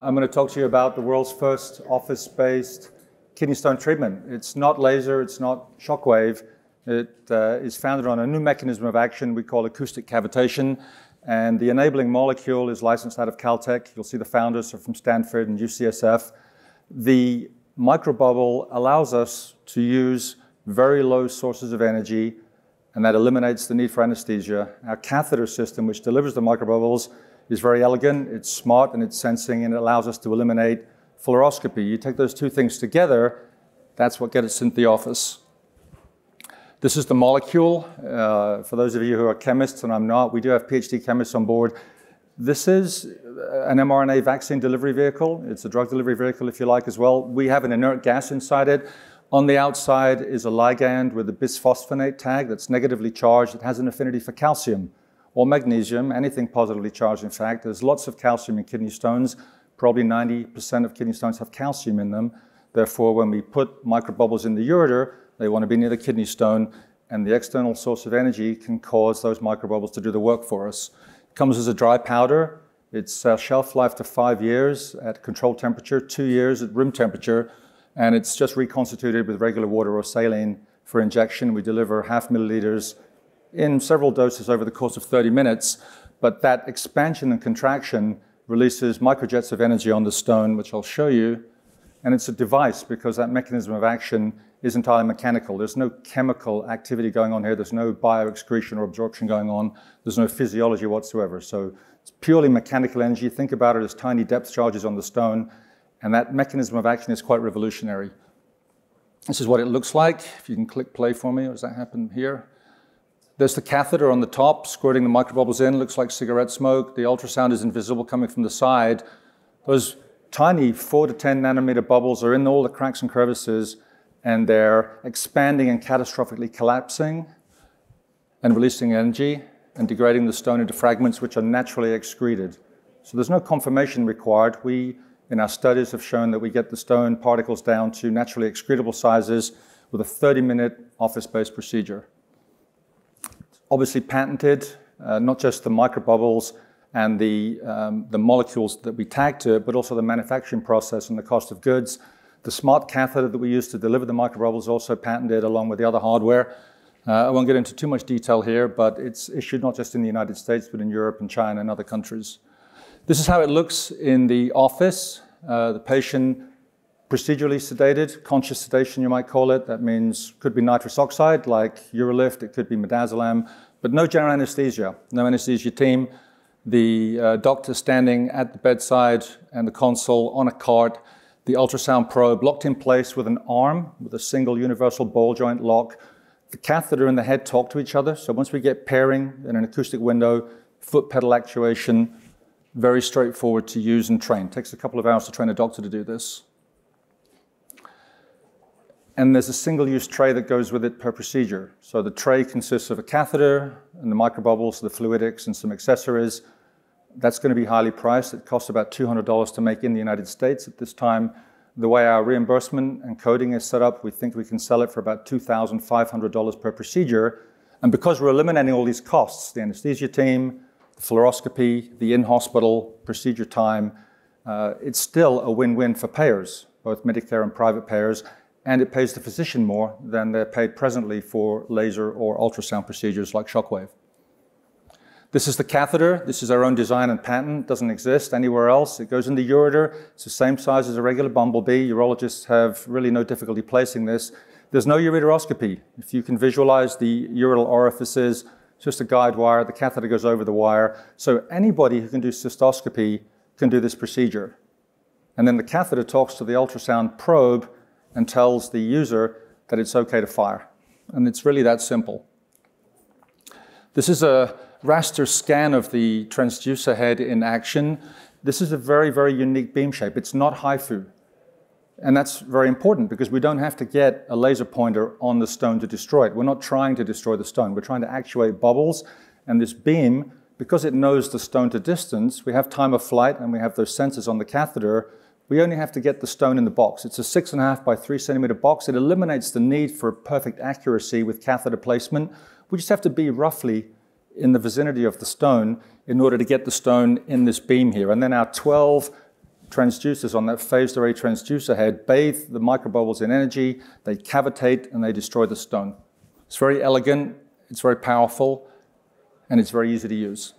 I'm going to talk to you about the world's first office-based kidney stone treatment. It's not laser, it's not shockwave. It is founded on a new mechanism of action we call acoustic cavitation, and the enabling molecule is licensed out of Caltech. You'll see the founders are from Stanford and UCSF. The microbubble allows us to use very low sources of energy, and that eliminates the need for anesthesia. Our catheter system, which delivers the microbubbles, is very elegant, it's smart, and it's sensing, and it allows us to eliminate fluoroscopy. You take those two things together, that's what gets us into the office. This is the molecule. For those of you who are chemists, and I'm not, we do have PhD chemists on board. This is an mRNA vaccine delivery vehicle. It's a drug delivery vehicle, if you like, as well. We have an inert gas inside it. On the outside is a ligand with a bisphosphonate tag that's negatively charged. It has an affinity for calcium or magnesium, anything positively charged, in fact. There's lots of calcium in kidney stones. Probably 90% of kidney stones have calcium in them. Therefore, when we put microbubbles in the ureter, they want to be near the kidney stone, and the external source of energy can cause those microbubbles to do the work for us. It comes as a dry powder. It's shelf life to 5 years at controlled temperature, 2 years at room temperature, and it's just reconstituted with regular water or saline for injection. We deliver 0.5 milliliters in several doses over the course of 30 minutes, but that expansion and contraction releases microjets of energy on the stone, which I'll show you. And it's a device because that mechanism of action is entirely mechanical. There's no chemical activity going on here. There's no bioexcretion or absorption going on. There's no physiology whatsoever. So it's purely mechanical energy. Think about it as tiny depth charges on the stone. And that mechanism of action is quite revolutionary. This is what it looks like. If you can click play for me, or does that happen here? There's the catheter on the top, squirting the microbubbles in, looks like cigarette smoke. The ultrasound is invisible coming from the side. Those tiny 4 to 10 nanometer bubbles are in all the cracks and crevices, and they're expanding and catastrophically collapsing and releasing energy and degrading the stone into fragments which are naturally excreted. So there's no confirmation required. We, in our studies, have shown that we get the stone particles down to naturally excretable sizes with a 30-minute office-based procedure. Obviously patented, not just the microbubbles and the molecules that we tag to it, but also the manufacturing process and the cost of goods. The smart catheter that we use to deliver the microbubbles is also patented along with the other hardware. I won't get into too much detail here, but it's issued not just in the United States, but in Europe and China and other countries. This is how it looks in the office. The patient procedurally sedated, conscious sedation you might call it. That means could be nitrous oxide like Urolift, it could be midazolam, but no general anesthesia, no anesthesia team. The doctor standing at the bedside and the console on a cart, the ultrasound probe locked in place with an arm with a single universal ball joint lock. The catheter and the head talk to each other. So once we get pairing in an acoustic window, foot pedal actuation, very straightforward to use and train. It takes a couple of hours to train a doctor to do this. And there's a single-use tray that goes with it per procedure. So the tray consists of a catheter and the microbubbles, the fluidics, and some accessories. That's going to be highly priced. It costs about $200 to make in the United States at this time. The way our reimbursement and coding is set up, we think we can sell it for about $2,500 per procedure. And because we're eliminating all these costs, the anesthesia team, the fluoroscopy, the in-hospital procedure time, it's still a win-win for payers, both Medicare and private payers. And it pays the physician more than they're paid presently for laser or ultrasound procedures like shockwave. This is the catheter. This is our own design and patent. Doesn't exist anywhere else. It goes in the ureter. It's the same size as a regular bumblebee. Urologists have really no difficulty placing this. There's no ureteroscopy. If you can visualize the ureteral orifices, it's just a guide wire. The catheter goes over the wire. So anybody who can do cystoscopy can do this procedure. And then the catheter talks to the ultrasound probe and tells the user that it's okay to fire. And it's really that simple. This is a raster scan of the transducer head in action. This is a very, very unique beam shape. It's not HIFU. And that's very important because we don't have to get a laser pointer on the stone to destroy it. We're not trying to destroy the stone. We're trying to actuate bubbles. And this beam, because it knows the stone to distance, we have time of flight and we have those sensors on the catheter. We only have to get the stone in the box. It's a 6.5 by 3 centimeter box. It eliminates the need for perfect accuracy with catheter placement. We just have to be roughly in the vicinity of the stone in order to get the stone in this beam here. And then our 12 transducers on that phased array transducer head bathe the microbubbles in energy, they cavitate, and they destroy the stone. It's very elegant, it's very powerful, and it's very easy to use.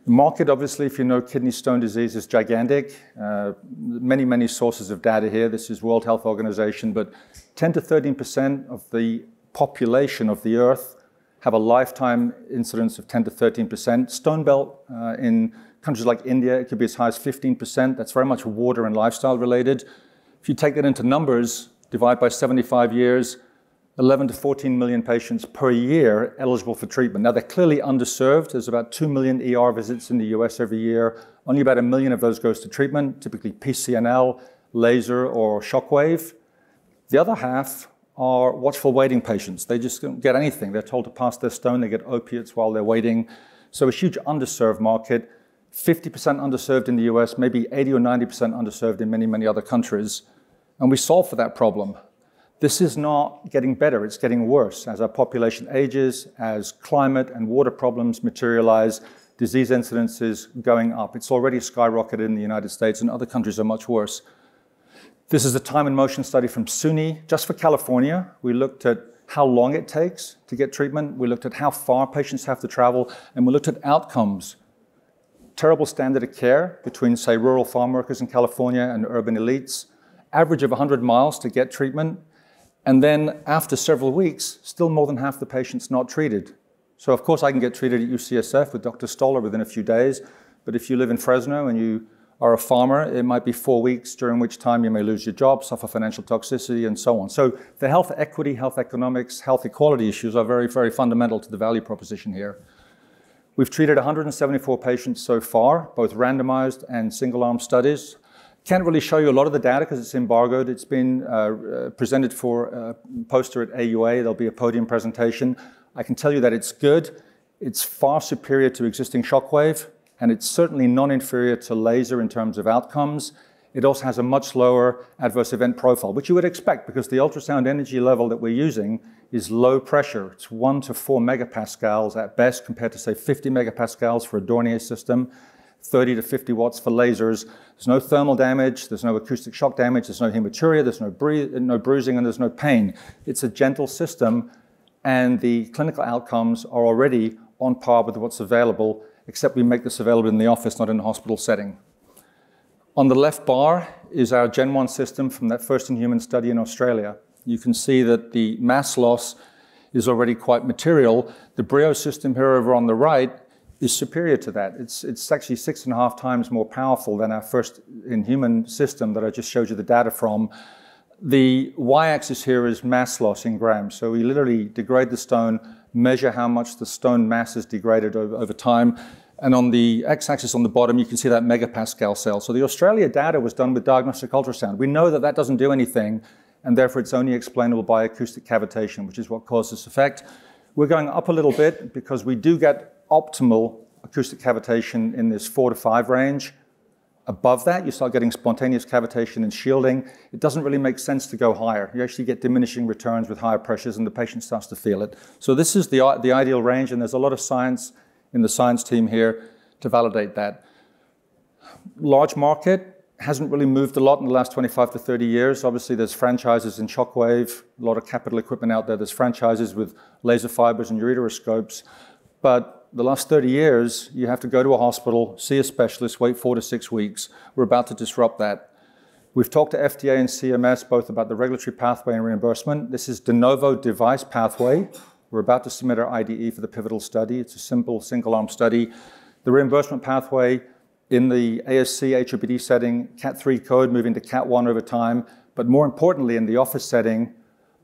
The market, obviously, if you know kidney stone disease, is gigantic. Many sources of data here. This is World Health Organization, but 10 to 13% of the population of the Earth have a lifetime incidence of 10 to 13%. Stone belt in countries like India, it could be as high as 15%. That's very much water and lifestyle related. If you take that into numbers, divide by 75 years, 11 to 14 million patients per year eligible for treatment. Now, they're clearly underserved. There's about 2 million ER visits in the US every year. Only about 1 million of those goes to treatment, typically PCNL, laser, or shockwave. The other half are watchful waiting patients. They just don't get anything. They're told to pass their stone. They get opiates while they're waiting. So a huge underserved market, 50% underserved in the US, maybe 80 or 90% underserved in many other countries. And we solve for that problem. This is not getting better, it's getting worse. As our population ages, as climate and water problems materialize, disease incidence is going up. It's already skyrocketed in the United States, and other countries are much worse. This is a time and motion study from SUNY. Just for California, we looked at how long it takes to get treatment. We looked at how far patients have to travel, and we looked at outcomes. Terrible standard of care between, say, rural farm workers in California and urban elites. Average of 100 miles to get treatment. And then after several weeks, still more than half the patients not treated. So of course I can get treated at UCSF with Dr. Stoller within a few days, but if you live in Fresno and you are a farmer, it might be 4 weeks, during which time you may lose your job, suffer financial toxicity, and so on. So the health equity, health economics, health equality issues are very fundamental to the value proposition here. We've treated 174 patients so far, both randomized and single-arm studies. Can't really show you a lot of the data because it's embargoed. It's been presented for a poster at AUA. There'll be a podium presentation. I can tell you that it's good. It's far superior to existing shockwave, and it's certainly non-inferior to laser in terms of outcomes. It also has a much lower adverse event profile, which you would expect because the ultrasound energy level that we're using is low pressure. It's 1 to 4 megapascals at best compared to, say, 50 megapascals for a Dornier system. 30 to 50 watts for lasers. There's no thermal damage, there's no acoustic shock damage, there's no hematuria, there's no bruising, and there's no pain. It's a gentle system, and the clinical outcomes are already on par with what's available, except we make this available in the office, not in the hospital setting. On the left bar is our Gen 1 system from that first-in-human study in Australia. You can see that the mass loss is already quite material. The Brio system here over on the right is superior to that. It's actually 6.5 times more powerful than our first-in-human system that I just showed you the data from. The y-axis here is mass loss in grams. So we literally degrade the stone, measure how much the stone mass is degraded over time. And on the x-axis on the bottom, you can see that megapascal cell. So the Australia data was done with diagnostic ultrasound. We know that that doesn't do anything, and therefore it's only explainable by acoustic cavitation, which is what caused this effect. We're going up a little bit because we do get optimal acoustic cavitation in this 4 to 5 range. Above that, you start getting spontaneous cavitation and shielding. It doesn't really make sense to go higher. You actually get diminishing returns with higher pressures, and the patient starts to feel it. So this is the ideal range, and there's a lot of science in the science team here to validate that. Large market, hasn't really moved a lot in the last 25 to 30 years. Obviously, there's franchises in shockwave, a lot of capital equipment out there. There's franchises with laser fibers and ureteroscopes. But the last 30 years, you have to go to a hospital, see a specialist, wait 4 to 6 weeks. We're about to disrupt that. We've talked to FDA and CMS both about the regulatory pathway and reimbursement. This is de novo device pathway. We're about to submit our IDE for the pivotal study. It's a simple single-arm study. The reimbursement pathway in the ASC HOPD setting, Cat 3 code moving to Cat 1 over time, but more importantly in the office setting,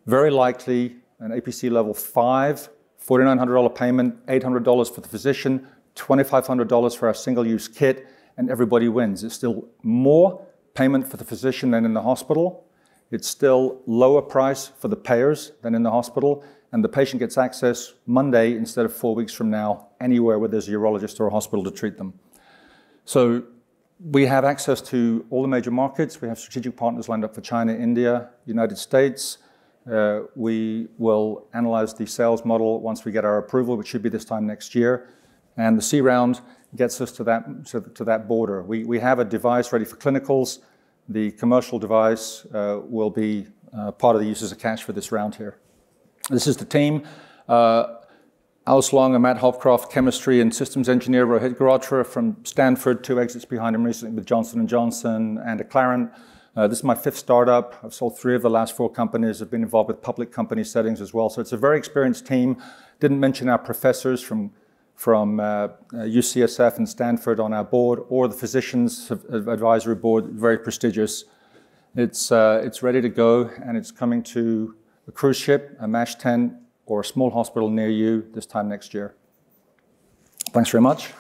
very likely an APC level 5, $4,900 payment, $800 for the physician, $2,500 for our single-use kit, and everybody wins. It's still more payment for the physician than in the hospital. It's still lower price for the payers than in the hospital, and the patient gets access Monday instead of 4 weeks from now, anywhere where there's a urologist or a hospital to treat them. So we have access to all the major markets. We have strategic partners lined up for China, India, United States. We will analyze the sales model once we get our approval, which should be this time next year. And the C round gets us to that border. We have a device ready for clinicals. The commercial device will be part of the uses of cash for this round here. This is the team. Alice Long and Matt Hopcroft, chemistry and systems engineer. Rohit Garatra from Stanford, 2 exits behind him recently with Johnson & Johnson and Acclarent. This is my 5th startup. I've sold 3 of the last 4 companies. I've been involved with public company settings as well. So it's a very experienced team. Didn't mention our professors from UCSF and Stanford on our board, or the physicians advisory board, very prestigious. It's ready to go, and it's coming to a cruise ship, a MASH tent, or a small hospital near you this time next year. Thanks very much.